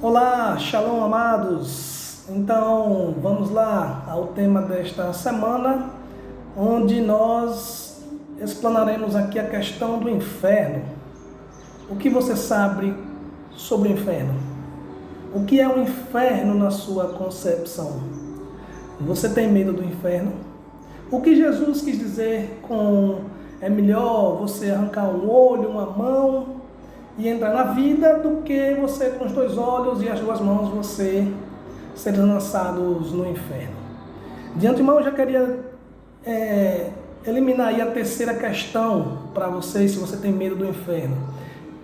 Olá, Shalom, amados. Então, vamos lá ao tema desta semana, onde nós explanaremos aqui a questão do inferno. O que você sabe sobre o inferno? O que é o inferno na sua concepção? Você tem medo do inferno? O que Jesus quis dizer com é melhor você arrancar um olho, uma mão e entrar na vida do que você com os dois olhos e as duas mãos você serem lançados no inferno. De antemão eu já queria eliminar aí a terceira questão para você, se você tem medo do inferno.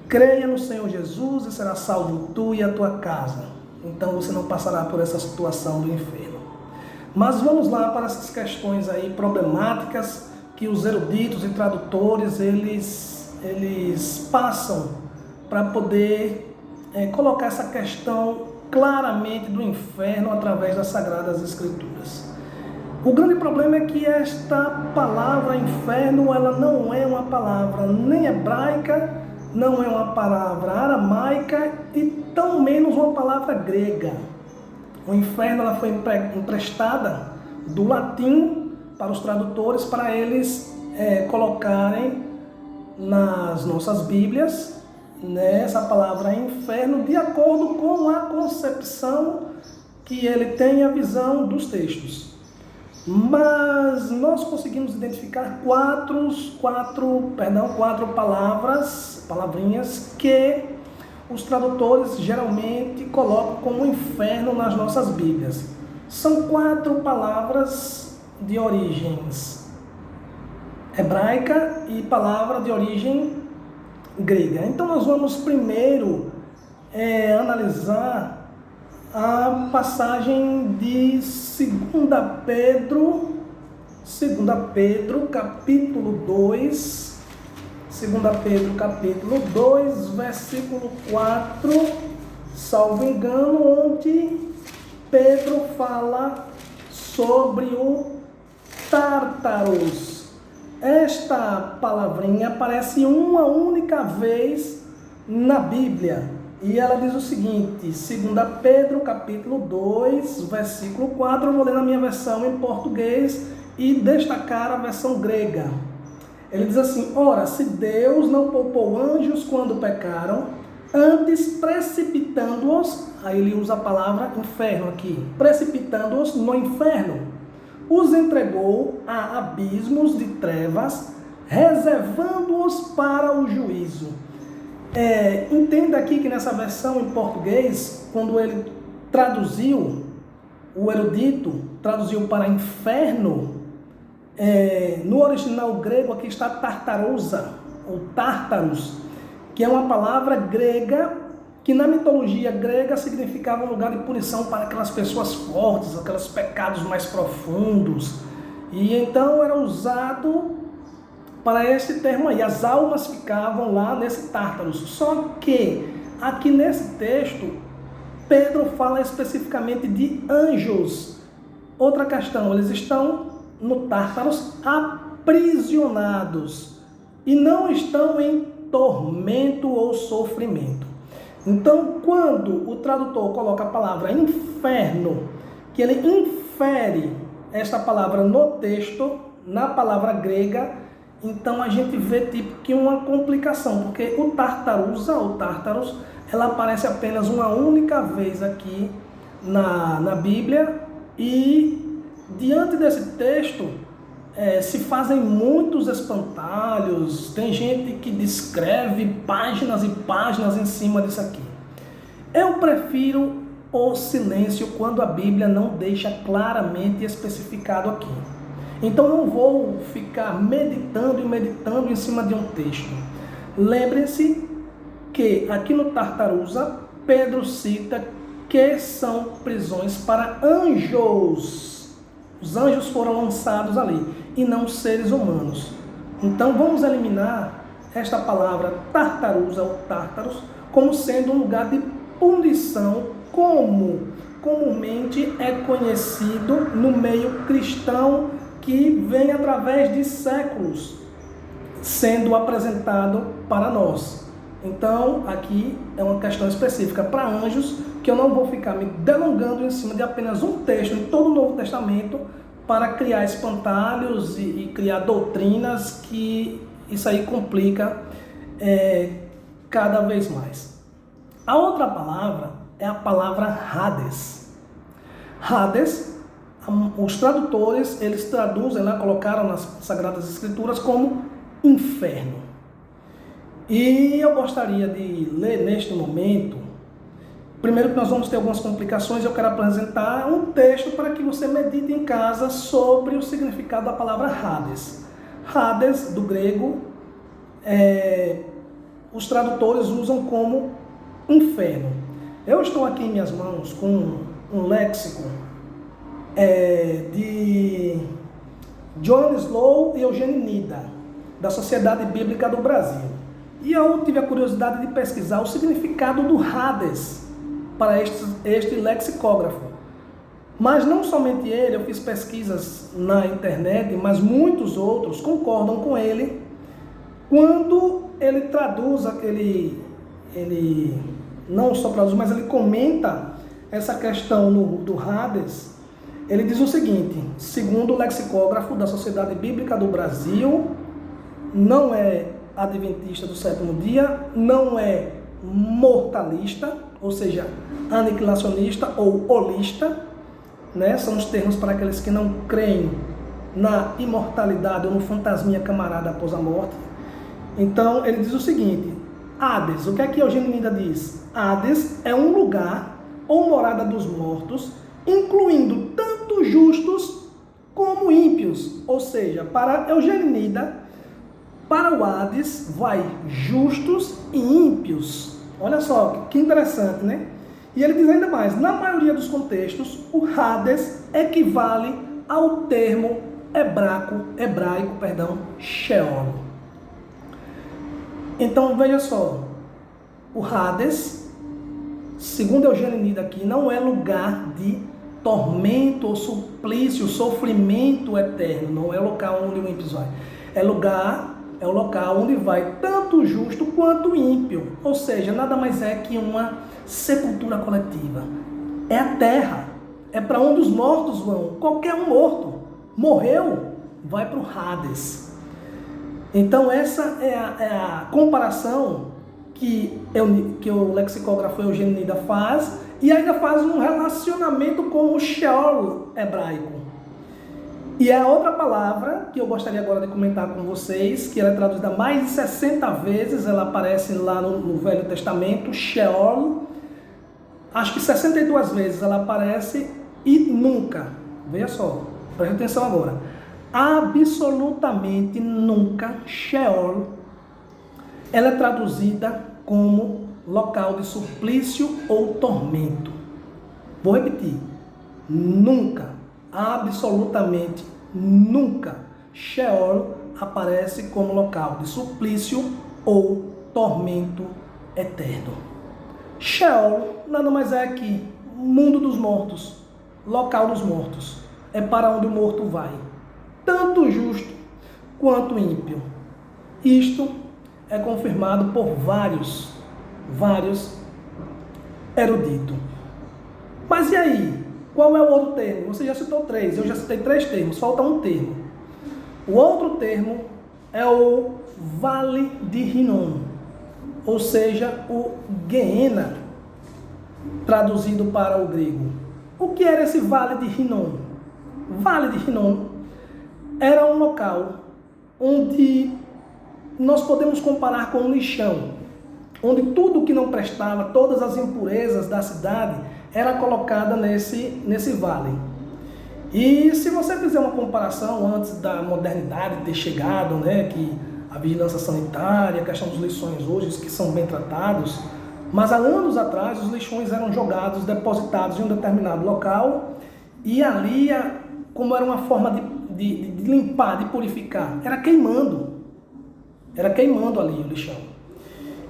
Creia no Senhor Jesus e será salvo tu e a tua casa. Então você não passará por essa situação do inferno. Mas vamos lá para essas questões aí problemáticas que os eruditos e tradutores eles passam para poder colocar essa questão claramente do inferno através das Sagradas Escrituras. O grande problema é que esta palavra inferno, ela não é uma palavra nem hebraica, não é uma palavra aramaica e tão menos uma palavra grega. O inferno ela foi emprestada do latim para os tradutores, para eles colocarem nas nossas Bíblias essa palavra inferno de acordo com a concepção que ele tem, a visão dos textos. Mas nós conseguimos identificar quatro palavrinhas que os tradutores geralmente colocam como inferno nas nossas Bíblias. São 4 palavras de origens hebraica e palavra de origem grega. Então nós vamos primeiro analisar a passagem de 2 Pedro, capítulo 2, 2 Pedro, capítulo 2, versículo 4, salvo engano, onde Pedro fala sobre o Tártaros. Esta palavrinha aparece uma única vez na Bíblia e ela diz o seguinte, 2 Pedro capítulo 2, versículo 4, eu vou ler na minha versão em português e destacar a versão grega. Ele diz assim: ora, se Deus não poupou anjos quando pecaram, antes precipitando-os, aí ele usa a palavra inferno aqui, precipitando-os no inferno, os entregou a abismos de trevas, reservando-os para o juízo. Entenda aqui que nessa versão em português, quando ele traduziu, o erudito traduziu para inferno, no original grego aqui está tartarusa, ou tártaros, que é uma palavra grega que na mitologia grega significava um lugar de punição para aquelas pessoas fortes, aqueles pecados mais profundos. E então era usado para esse termo aí, as almas ficavam lá nesse Tártaros. Só que aqui nesse texto, Pedro fala especificamente de anjos. Outra questão, eles estão no Tártaros aprisionados e não estão em tormento ou sofrimento. Então, quando o tradutor coloca a palavra inferno, que ele infere esta palavra no texto, na palavra grega, então a gente vê tipo que uma complicação, porque o tartarusa, ou tártaros, ela aparece apenas uma única vez aqui na Bíblia e diante desse texto se fazem muitos espantalhos, tem gente que descreve páginas e páginas em cima disso aqui. Eu prefiro o silêncio quando a Bíblia não deixa claramente especificado aqui. Então não vou ficar meditando em cima de um texto. Lembre-se que aqui no Tartarusa, Pedro cita que são prisões para anjos. Os anjos foram lançados ali e não seres humanos. Então vamos eliminar esta palavra tartarusa ou tártaros como sendo um lugar de punição, como comumente é conhecido no meio cristão, que vem através de séculos sendo apresentado para nós. Então, aqui é uma questão específica para anjos, que eu não vou ficar me delongando em cima de apenas um texto em todo o Novo Testamento para criar espantalhos e criar doutrinas, que isso aí complica cada vez mais. A outra palavra é a palavra Hades. Hades, os tradutores, eles traduzem, colocaram nas Sagradas Escrituras como inferno. E eu gostaria de ler neste momento, primeiro que nós vamos ter algumas complicações, eu quero apresentar um texto para que você medite em casa sobre o significado da palavra Hades. Hades, do grego, os tradutores usam como inferno. Eu estou aqui em minhas mãos com um léxico de John Slow e Eugênio Nida, da Sociedade Bíblica do Brasil. E eu tive a curiosidade de pesquisar o significado do Hades para este lexicógrafo. Mas não somente ele, eu fiz pesquisas na internet, mas muitos outros concordam com ele quando ele traduz, ele não só traduz, mas ele comenta essa questão do Hades. Ele diz o seguinte: segundo o lexicógrafo da Sociedade Bíblica do Brasil, não é adventista do sétimo dia, não é mortalista, ou seja, aniquilacionista ou holista, são os termos para aqueles que não creem na imortalidade ou no fantasminha camarada após a morte. Então ele diz o seguinte: Hades, o que é que Eugênio Nida diz? Hades é um lugar ou morada dos mortos, incluindo tanto justos como ímpios. Ou seja, para Eugênio Nida, para o Hades vai justos e ímpios. Olha só, que interessante, né? E ele diz ainda mais: na maioria dos contextos, o Hades equivale ao termo hebraico, Sheol. Então, veja só, o Hades, segundo Eugênio Nida aqui, não é lugar de tormento ou suplício, sofrimento eterno, não é o local onde o ímpio vai. É o local onde vai tanto o justo quanto o ímpio. Ou seja, nada mais é que uma sepultura coletiva. É a terra. É para onde os mortos vão. Qualquer um morto morreu, vai para o Hades. Então essa é a comparação que o lexicógrafo Eugênio Nida faz, e ainda faz um relacionamento com o Sheol hebraico. E a outra palavra que eu gostaria agora de comentar com vocês, que ela é traduzida mais de 60 vezes, ela aparece lá no Velho Testamento, Sheol, acho que 62 vezes ela aparece, e nunca, veja só, preste atenção agora, absolutamente nunca, Sheol, ela é traduzida como local de suplício ou tormento. Vou repetir, nunca, absolutamente nunca, Sheol aparece como local de suplício ou tormento eterno. Sheol nada mais é que mundo dos mortos, local dos mortos, é para onde o morto vai, tanto o justo quanto o ímpio. Isto é confirmado por vários eruditos. Mas e aí? Qual é o outro termo? Você já citou 3, eu já citei 3 termos, falta um termo. O outro termo é o Vale de Hinnom, ou seja, o Gehenna, traduzido para o grego. O que era esse Vale de Hinnom? Vale de Hinnom era um local onde nós podemos comparar com um lixão, onde tudo que não prestava, todas as impurezas da cidade, era colocada nesse vale. E se você fizer uma comparação antes da modernidade ter chegado, que a vigilância sanitária, a questão dos lixões hoje, que são bem tratados, mas há anos atrás os lixões eram jogados, depositados em um determinado local, e ali, como era uma forma de limpar, de purificar, era queimando ali o lixão.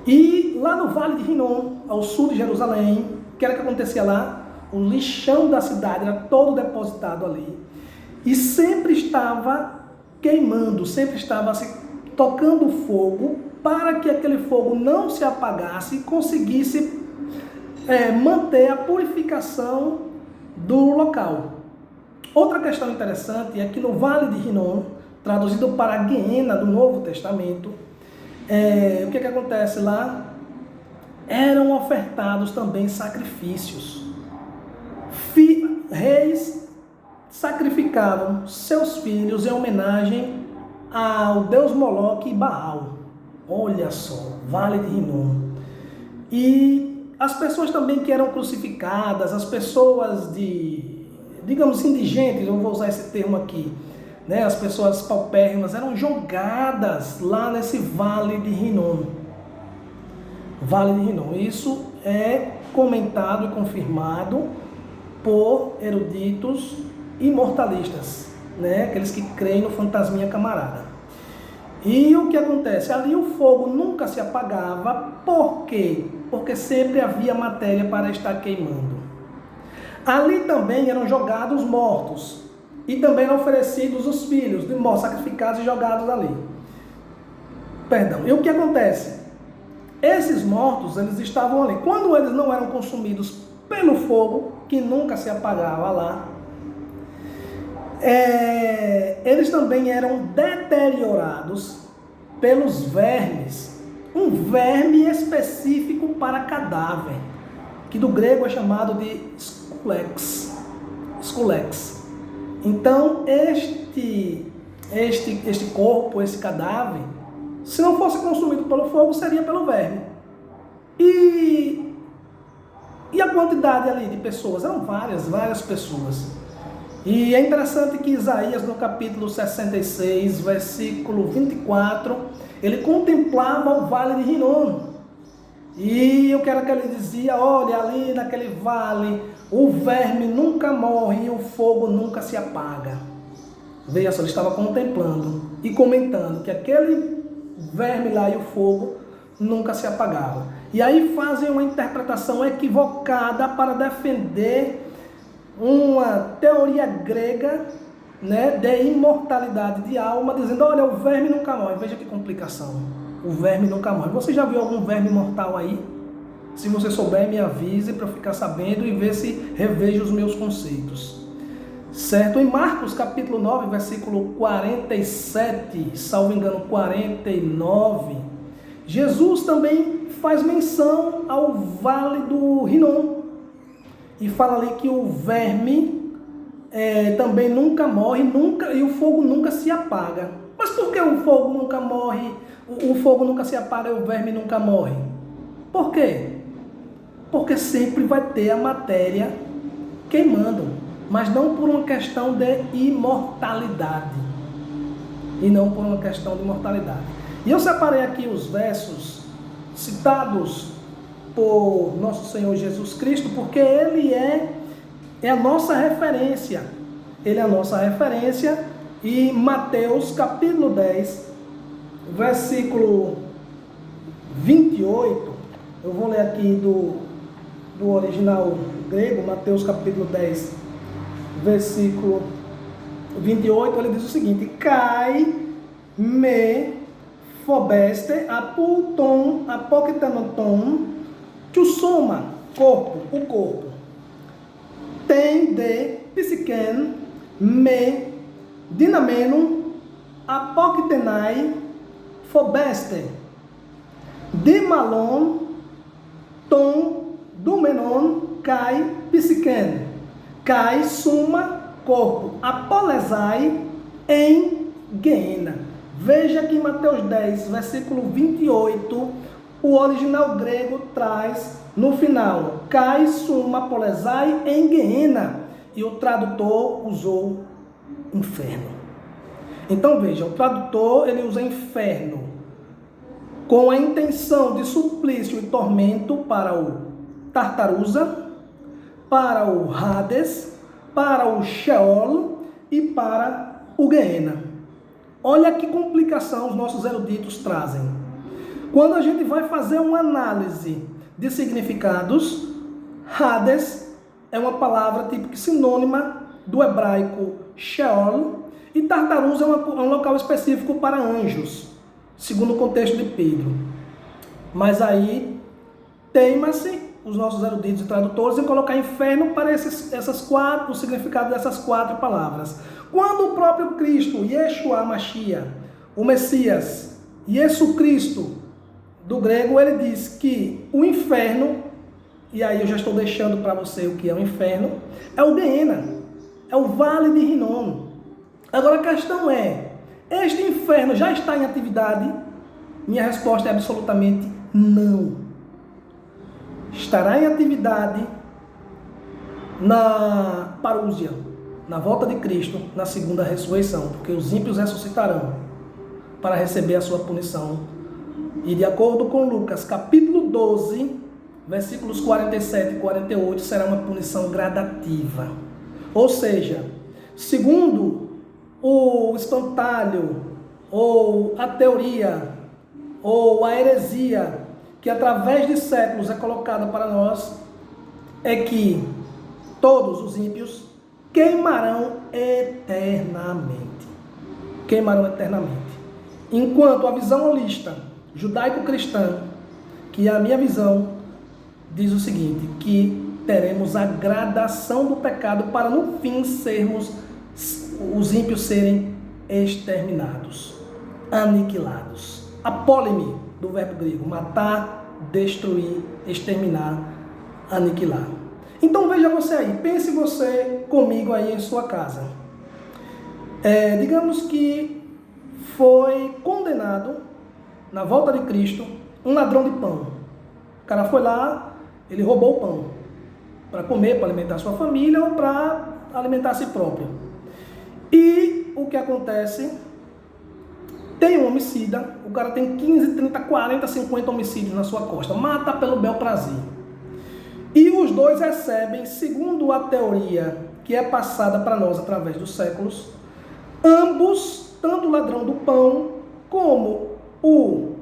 E lá no Vale de Hinnom, ao sul de Jerusalém, o que era que acontecia lá? O lixão da cidade era todo depositado ali. E sempre estava queimando, sempre estava se tocando fogo para que aquele fogo não se apagasse e conseguisse manter a purificação do local. Outra questão interessante é que no Vale de Rinom, traduzido para a Guiena do Novo Testamento, o que acontece lá? Eram ofertados também sacrifícios. Reis sacrificavam seus filhos em homenagem ao deus Moloque e Baal. Olha só, Vale de Rinom. E as pessoas também que eram crucificadas, as pessoas digamos indigentes, eu vou usar esse termo aqui, né? As pessoas paupérrimas eram jogadas lá nesse Vale de Rinom. Vale de Rinom. Isso é comentado e confirmado por eruditos imortalistas, né? Aqueles que creem no fantasminha camarada. E o que acontece? Ali o fogo nunca se apagava. Por quê? Porque sempre havia matéria para estar queimando. Ali também eram jogados mortos. E também eram oferecidos os filhos de mortos, sacrificados e jogados ali. Perdão. E o que acontece? Esses mortos, eles estavam ali. Quando eles não eram consumidos pelo fogo, que nunca se apagava lá, eles também eram deteriorados pelos vermes. Um verme específico para cadáver, que do grego é chamado de sculex. Então, este corpo, esse cadáver, se não fosse consumido pelo fogo, seria pelo verme. E a quantidade ali de pessoas? Eram várias pessoas. E é interessante que Isaías, no capítulo 66, versículo 24, ele contemplava o Vale de Rinom. E o que era que ele dizia? Olha, ali naquele vale, o verme nunca morre e o fogo nunca se apaga. Veja só, ele estava contemplando e comentando que aquele verme lá e o fogo nunca se apagava. E aí fazem uma interpretação equivocada para defender uma teoria grega, né, de imortalidade de alma, dizendo, olha, o verme nunca morre. Veja que complicação. O verme nunca morre. Você já viu algum verme mortal aí? Se você souber, me avise para eu ficar sabendo e ver se revejo os meus conceitos. Certo? Em Marcos capítulo 9, versículo 47, salvo engano 49, Jesus também faz menção ao Vale do Rinom. E fala ali que o verme também nunca morre, e o fogo nunca se apaga. Mas por que o fogo nunca morre, o fogo nunca se apaga e o verme nunca morre? Por quê? Porque sempre vai ter a matéria queimando, mas não por uma questão de imortalidade. E não por uma questão de mortalidade. E eu separei aqui os versos citados por nosso Senhor Jesus Cristo, porque Ele é a nossa referência. Ele é a nossa referência. E Mateus capítulo 10, versículo 28, eu vou ler aqui do original grego, Mateus capítulo 10, versículo 28, ele diz o seguinte: Kai me phobeste apulton apokitanoton Tchusoma, o corpo. Tem de psiken me dinamenum apokitenai phobeste. De malon ton dumenon kai psiken. Kai suma corpo. Apolesai em Guiena. Veja que em Mateus 10, versículo 28, o original grego traz no final, Kai suma polesai em Guiena, e o tradutor usou inferno. Então veja, o tradutor ele usa inferno com a intenção de suplício e tormento para o Tartarusa, para o Hades, para o Sheol e para o Guiena. Olha que complicação os nossos eruditos trazem. Quando a gente vai fazer uma análise de significados, Hades é uma palavra típica sinônima do hebraico Sheol, e Tartarusa é um local específico para anjos. segundo o contexto de Pedro. Mas aí teima-se os nossos eruditos e tradutores em colocar inferno para o significado dessas 4 palavras. Quando o próprio Cristo, Yeshua Mashiach, o Messias, Jesus Cristo, do grego, ele diz que o inferno, e aí eu já estou deixando para você o que é o inferno, é o Geena, é o Vale de Hinnom. Agora a questão é, este inferno já está em atividade? Minha resposta é absolutamente não. Estará em atividade na parúzia, na volta de Cristo, na segunda ressurreição, porque os ímpios ressuscitarão para receber a sua punição. E de acordo com Lucas, capítulo 12, versículos 47 e 48, será uma punição gradativa. Ou seja, segundo o espantalho, ou a teoria, ou a heresia, que através de séculos é colocada para nós, é que todos os ímpios queimarão eternamente. Queimarão eternamente. Enquanto a visão holista, judaico-cristã, que é a minha visão, diz o seguinte, que teremos a gradação do pecado para no fim os ímpios serem exterminados, aniquilados. Apóleme, do verbo grego, matar, destruir, exterminar, aniquilar. Então veja você aí, pense você comigo aí em sua casa. Digamos que foi condenado, na volta de Cristo, um ladrão de pão. O cara foi lá, ele roubou o pão para comer, para alimentar sua família ou para alimentar a si próprio. E o que acontece? Tem um homicida, o cara tem 15, 30, 40, 50 homicídios na sua costa, mata pelo bel prazer. E os dois recebem, segundo a teoria que é passada para nós através dos séculos, ambos, tanto o ladrão do pão como o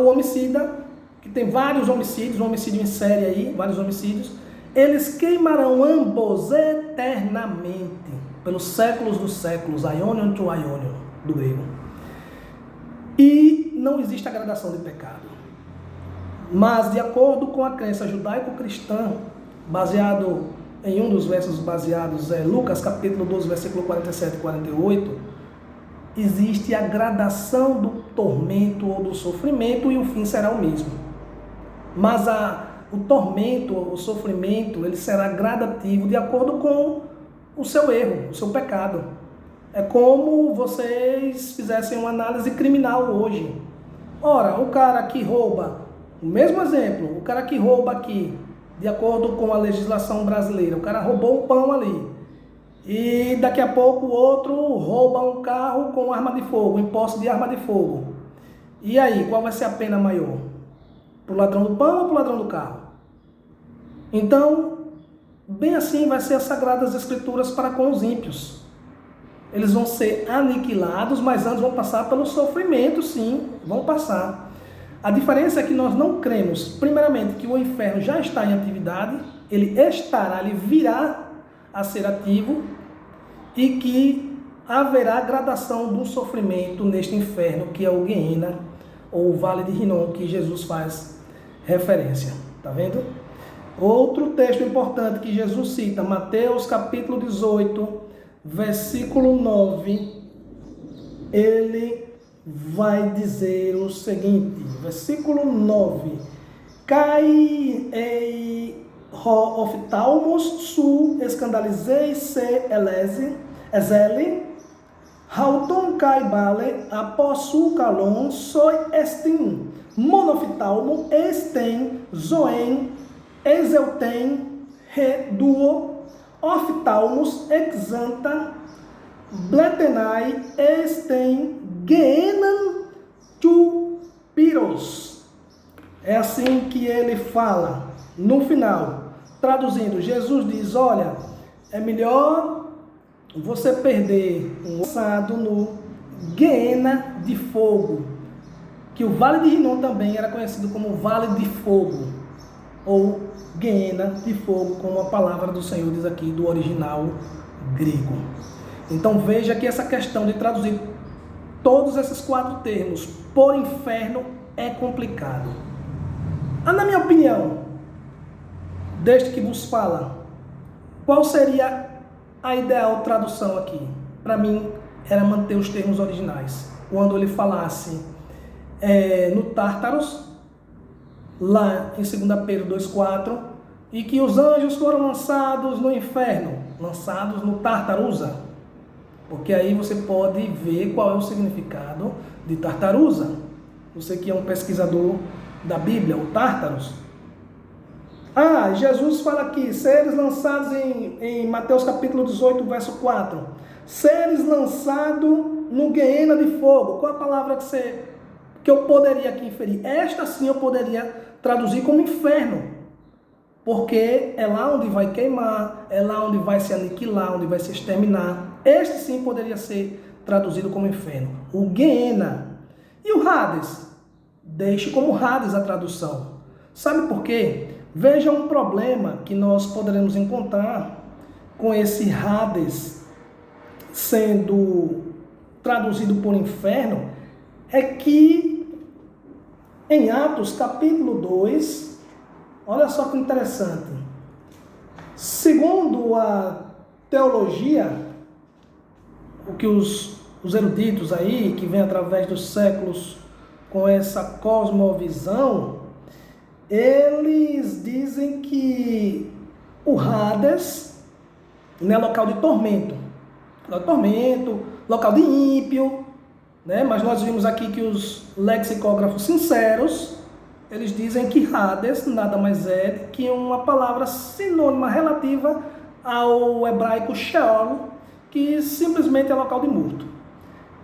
homicida, que tem vários homicídios, um homicídio em série aí, vários homicídios, eles queimarão ambos eternamente, pelos séculos dos séculos, aionion to aionion, do grego. E não existe a gradação de pecado. Mas, de acordo com a crença judaico-cristã, baseado em um dos versos baseados, Lucas capítulo 12, versículo 47 e 48, existe a gradação do tormento ou do sofrimento e o fim será o mesmo. Mas o tormento, o sofrimento, ele será gradativo de acordo com o seu erro, o seu pecado. É como vocês fizessem uma análise criminal hoje. Ora, o cara que rouba, o mesmo exemplo, o cara que rouba aqui, de acordo com a legislação brasileira, o cara roubou um pão ali. E daqui a pouco o outro rouba um carro com arma de fogo, em posse de arma de fogo. E aí, qual vai ser a pena maior? Para o ladrão do pão ou para o ladrão do carro? Então, bem assim vai ser as Sagradas Escrituras para com os ímpios. Eles vão ser aniquilados, mas antes vão passar pelo sofrimento, sim, vão passar. A diferença é que nós não cremos, primeiramente, que o inferno já está em atividade, ele virá a ser ativo, e que haverá gradação do sofrimento neste inferno, que é o Geena, ou o Vale de Hinnom, que Jesus faz referência. Tá vendo? Outro texto importante que Jesus cita, Mateus capítulo 18, versículo 9, ele vai dizer o seguinte, versículo 9, Cai ei oftalmos su escandalizei se ezeli, hauton cai bale apossu calon soi estin, monoftalmo estem zoen exeuten reduo, oftalmos exanta, bletenai estem Geenan tu piros. É assim que ele fala no final. Traduzindo, Jesus diz, olha, é melhor você perder um ossado no Geena de fogo, que o Vale de Hinnom também era conhecido como Vale de Fogo, ou Geena de Fogo, como a palavra do Senhor diz aqui, do original grego. Então veja que essa questão de traduzir todos esses 4 termos por inferno é complicado. Na minha opinião, desde que vos fala, qual seria a ideal tradução aqui? Para mim, era manter os termos originais. Quando ele falasse no Tártaros, lá em 2 Pedro 2,4, e que os anjos foram lançados no inferno, lançados no Tartarusa, porque aí você pode ver qual é o significado de Tartarusa. Você que é um pesquisador da Bíblia, o Tártaros. Jesus fala aqui, seres lançados em Mateus capítulo 18, verso 4. Seres lançados no guiena de fogo. Qual a palavra que eu poderia aqui inferir? Esta sim eu poderia traduzir como inferno. Porque é lá onde vai queimar, é lá onde vai se aniquilar, onde vai se exterminar. Este sim poderia ser traduzido como inferno. O guiena. E o Hades? Deixe como Hades a tradução. Sabe por quê? Veja um problema que nós poderemos encontrar com esse Hades sendo traduzido por inferno, é que em Atos capítulo 2, olha só que interessante, segundo a teologia, o que os eruditos aí, que vêm através dos séculos com essa cosmovisão, eles dizem que o Hades é local de tormento, local de ímpio, né? Mas nós vimos aqui que os lexicógrafos sinceros, eles dizem que Hades nada mais é que uma palavra sinônima relativa ao hebraico Sheol, que simplesmente é local de morto,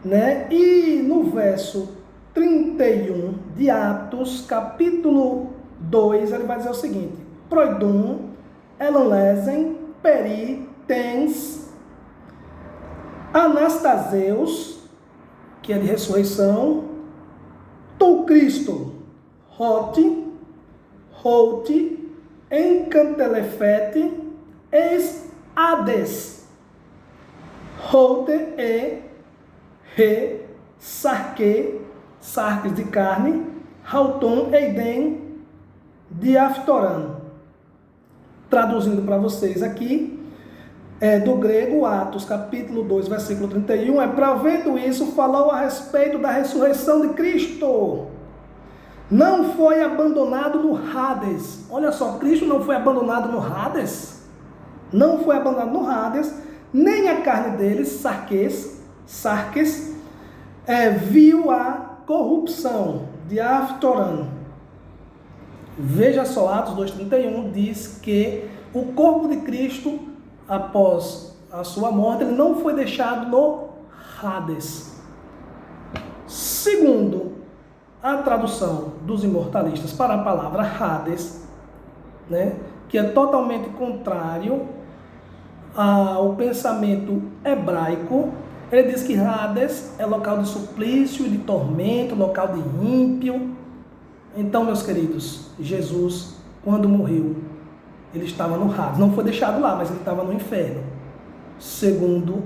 né? E no verso 31 de Atos, capítulo 2, ele vai dizer o seguinte: Proidum, Elonlesen, Peri, Tens, Anastaseus, que é de ressurreição, Tu Cristo, Rote, Encantelefete, Eis Hades, Rote e Re, Sarque, Sarques de carne, Hauton, Eiden, Diaftoran. Traduzindo para vocês aqui, do grego, Atos, capítulo 2, versículo 31, vendo isso, falou a respeito da ressurreição de Cristo. Não foi abandonado no Hades. Olha só, Cristo não foi abandonado no Hades. Não foi abandonado no Hades, nem a carne deles, Sarques, viu a corrupção de Aftoran. Veja só, Atos 2,31 diz que o corpo de Cristo, após a sua morte, ele não foi deixado no Hades. Segundo a tradução dos imortalistas para a palavra Hades, né, que é totalmente contrário ao pensamento hebraico, ele diz que Hades é local de suplício e de tormento, local de ímpio. Então, meus queridos, Jesus, quando morreu, ele estava no Hades. Não foi deixado lá, mas ele estava no inferno, segundo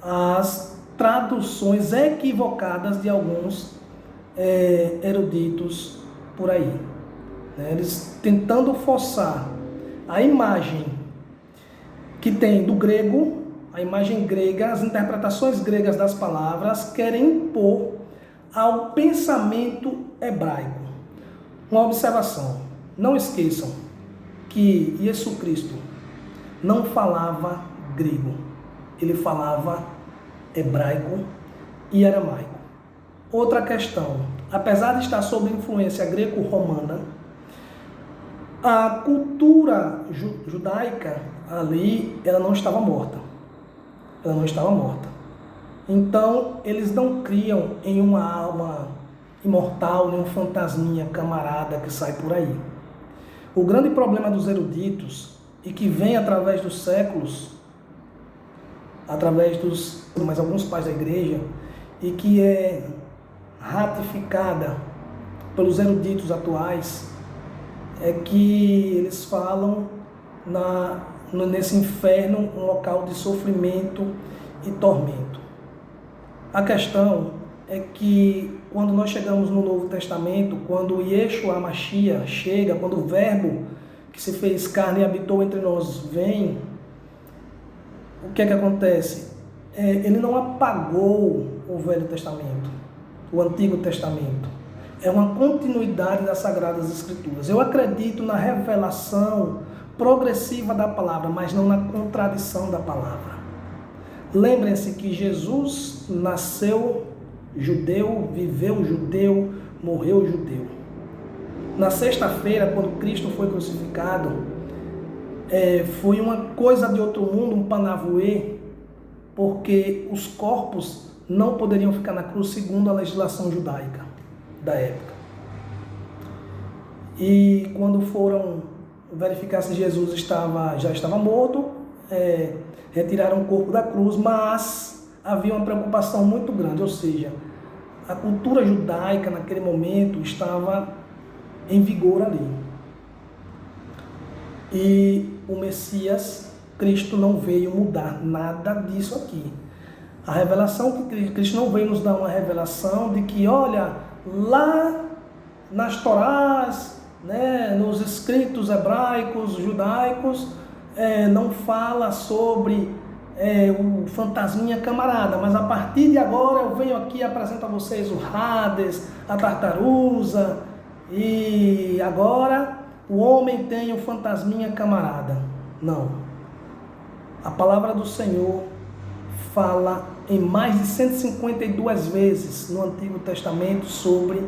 as traduções equivocadas de alguns eruditos por aí, né? Eles tentando forçar a imagem que tem do grego, a imagem grega, as interpretações gregas das palavras, querem impor ao pensamento hebraico. Uma observação: não esqueçam que Jesus Cristo não falava grego, ele falava hebraico e aramaico. Outra questão: apesar de estar sob influência greco-romana, a cultura judaica ali, ela não estava morta. Ela não estava morta. Então, eles não criam em uma alma imortal, nem um fantasminha camarada que sai por aí. O grande problema dos eruditos, e que vem através dos séculos, através dos mais alguns pais da igreja, e que é ratificada pelos eruditos atuais, é que eles falam nesse inferno um local de sofrimento e tormento. A questão é que quando nós chegamos no Novo Testamento, quando Yeshua Mashiach chega, quando o Verbo que se fez carne e habitou entre nós vem, o que é que acontece? Ele não apagou o Velho Testamento, o Antigo Testamento. É uma continuidade das Sagradas Escrituras. Eu acredito na revelação progressiva da palavra, mas não na contradição da palavra. Lembrem-se que Jesus nasceu judeu, viveu judeu, morreu judeu. Na sexta-feira, quando Cristo foi crucificado, foi uma coisa de outro mundo, um panavoê, porque os corpos não poderiam ficar na cruz segundo a legislação judaica da época. E quando foram verificar se Jesus já estava morto, retiraram o corpo da cruz, mas havia uma preocupação muito grande, ou seja, a cultura judaica naquele momento estava em vigor ali. E o Messias, Cristo, não veio mudar nada disso aqui. A revelação que Cristo não veio nos dar uma revelação de que, olha, lá nas Torás, né, nos escritos hebraicos, judaicos, não fala sobre o fantasminha camarada, mas a partir de agora eu venho aqui e apresento a vocês o Hades, a tartarusa, e agora o homem tem o fantasminha camarada. Não. A palavra do Senhor fala em mais de 152 vezes no Antigo Testamento sobre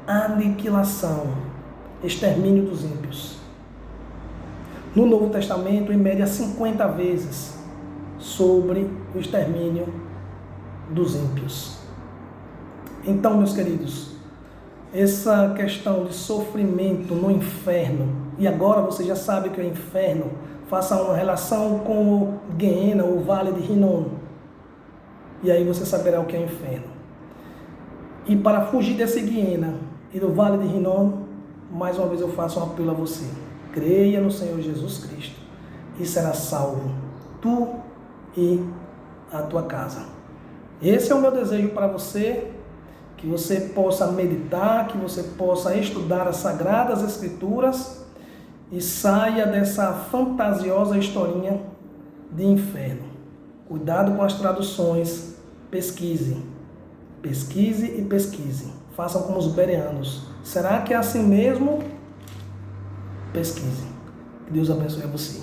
aniquilação, extermínio dos ímpios. No Novo Testamento, em média, 50 vezes sobre o extermínio dos ímpios. Então, meus queridos, essa questão de sofrimento no inferno, e agora você já sabe que é o inferno, faça uma relação com o Guiena, o Vale de Hinnom, e aí você saberá o que é o inferno. E para fugir desse Guiena e do Vale de Hinnom, mais uma vez eu faço um apelo a você: creia no Senhor Jesus Cristo e será salvo, tu e a tua casa. Esse é o meu desejo para você, que você possa meditar, que você possa estudar as Sagradas Escrituras e saia dessa fantasiosa historinha de inferno. Cuidado com as traduções, pesquise e pesquise. Façam como os bereanos. Será que é assim mesmo? Pesquise. Que Deus abençoe a você.